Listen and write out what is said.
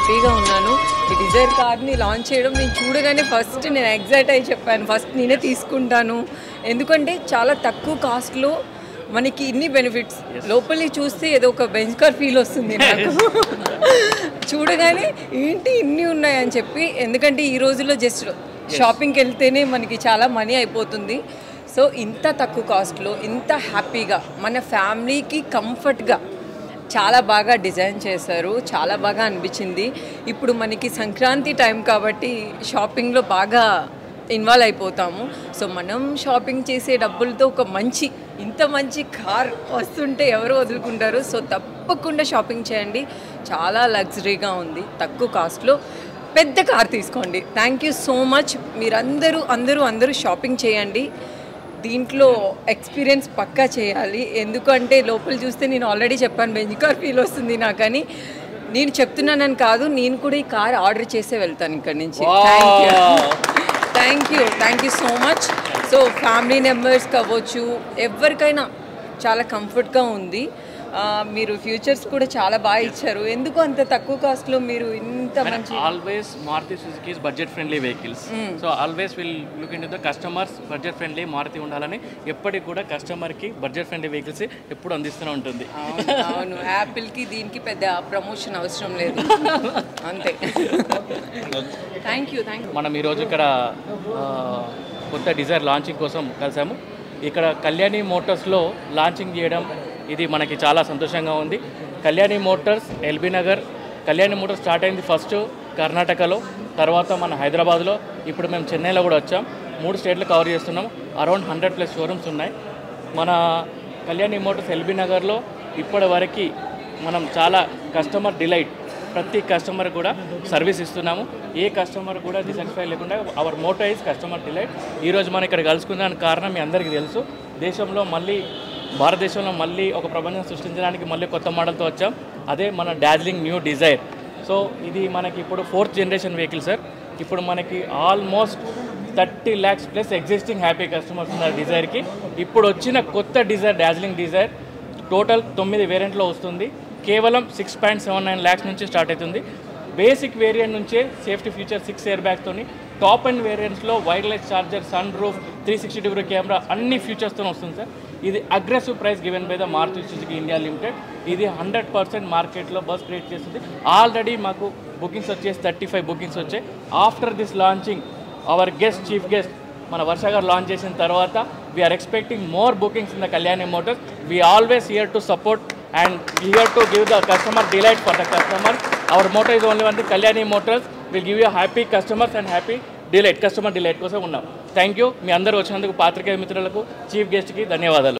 హ్యాపీగా ఉన్నాను. ఈ డిజైర్ కార్ని లాంచ్ చేయడం నేను చూడగానే ఫస్ట్ నేను ఎగ్జైట్ అయ్యి చెప్పాను, ఫస్ట్ నేనే తీసుకుంటాను. ఎందుకంటే చాలా తక్కువ కాస్ట్లో మనకి ఇన్ని బెనిఫిట్స్, లోపలి చూస్తే ఏదో ఒక బెంచ్ కార్ ఫీల్ వస్తుంది నాకు చూడగానే ఏంటి ఇన్ని ఉన్నాయని చెప్పి. ఎందుకంటే ఈ రోజుల్లో జస్ట్ షాపింగ్కి వెళ్తేనే మనకి చాలా మనీ అయిపోతుంది. సో ఇంత తక్కువ కాస్ట్లో ఇంత హ్యాపీగా మన ఫ్యామిలీకి కంఫర్ట్గా చాలా బాగా డిజైన్ చేశారు. చాలా బాగా అనిపించింది. ఇప్పుడు మనకి సంక్రాంతి టైం కాబట్టి షాపింగ్లో బాగా ఇన్వాల్వ్ అయిపోతాము. సో మనం షాపింగ్ చేసే డబ్బులతో ఒక ఇంత మంచి కార్ వస్తుంటే ఎవరు వదులుకుంటారు. సో తప్పకుండా షాపింగ్ చేయండి. చాలా లగ్జరీగా ఉంది, తక్కువ కాస్ట్లో పెద్ద కార్ తీసుకోండి. Thank you so much. మీరందరూ షాపింగ్ చేయండి. దీంట్లో ఎక్స్పీరియన్స్ పక్కా చేయాలి. ఎందుకంటే లోపల చూస్తే నేను ఆల్రెడీ చెప్పాను బెంజ్ కార్ ఫీల్ వస్తుంది నాకని. నేను చెప్తున్నానని కాదు, నేను కూడా ఈ కార్ ఆర్డర్ చేసే వెళ్తాను ఇక్కడి నుంచి. Thank you so much. So family members కావచ్చు, ఎవరికైనా చాలా కంఫర్ట్గా ఉంది. మీరు ఫ్యూచర్స్ కూడా చాలా బాగా ఇచ్చారు. ఎందుకు అంత తక్కువ కాస్ట్లో మీరు ఇంత మంచి? Always Maruti Suzuki is budget friendly vehicles. So always will look into the customers. Budget friendly Maruti ఉండాలని ఎప్పటికి కూడా కస్టమర్కి బడ్జెట్ ఫ్రెండ్లీ వెహికల్స్ ఎప్పుడు అందిస్తూనే ఉంటుంది. అవును, యాపిల్కి దీనికి పెద్ద ప్రమోషన్ అవసరం లేదు, అంతే. Thank you. మనం ఈరోజు ఇక్కడ కొత్త డిజైర్ లాంచింగ్ కోసం కలిసాము. ఇక్కడ కళ్యాణి మోటార్స్లో లాంచింగ్ చేయడం ఇది మనకి చాలా సంతోషంగా ఉంది. Kalyani Motors LB Nagar, Kalyani Motors start అయింది ఫస్ట్ కర్ణాటకలో, తర్వాత మన హైదరాబాద్లో, ఇప్పుడు మేము చెన్నైలో కూడా వచ్చాం. 3 స్టేట్లు కవర్ చేస్తున్నాం. అరౌండ్ 100+ షోరూమ్స్ ఉన్నాయి. మన కళ్యాణి మోటార్స్ ఎల్బీ నగర్లో ఇప్పటి వరకు మనం చాలా కస్టమర్ డిలైట్, ప్రతి కస్టమర్ కూడా సర్వీస్ ఇస్తున్నాము. ఏ కస్టమర్ కూడా డిసాటిస్ఫై లేకుండా our motto is customer delight. ఈరోజు మనం ఇక్కడ కలుసుకున్నానికి కారణం మీ అందరికీ తెలుసు. భారతదేశంలో మళ్ళీ ఒక ప్రపంచం సృష్టించడానికి మళ్ళీ కొత్త మోడల్తో వచ్చాం. అదే మన డార్జిలింగ్ న్యూ డిజైర్. సో ఇది మనకి ఇప్పుడు 4th జనరేషన్ వెహికల్ సార్. ఇప్పుడు మనకి almost 30 lakhs+ existing happy customers ఉన్నారు డిజైర్కి. ఇప్పుడు వచ్చిన కొత్త డిజైర్ డార్జిలింగ్ డిజైర్ టోటల్ 9 వేరియంట్లో వస్తుంది. కేవలం 6.79 lakhs నుంచి స్టార్ట్ అవుతుంది. బేసిక్ వేరియంట్ నుంచే సేఫ్టీ ఫీచర్ 6 ఎయిర్ బ్యాగ్స్తోని, టాప్ అండ్ వేరియంట్స్లో wireless charger, sunroof, 360° camera అన్ని ఫీచర్స్తో వస్తుంది సార్. ఇది aggressive price given by the Maruti Suzuki India limited. ఇది 100% మార్కెట్లో బస్ క్రియేట్ చేస్తుంది. ఆల్రెడీ మాకు బుకింగ్స్ వచ్చేసి 35 బుకింగ్స్ వచ్చాయి. After this launching our chief guest మన వర్ష గారు లాంచ్ చేసిన తర్వాత we're expecting more bookings in the Kalyani Motors. We always here to support and here to give the customer delight for the customer. Our motto is only one thing, Kalyani Motors will give you happy customers and happy delight, customer delight కోసం ఉన్నాం. Thank you. మీ అందరూ వచ్చినందుకు పాత్రికేయ మిత్రులకు, chief గెస్ట్కి ధన్యవాదాలు.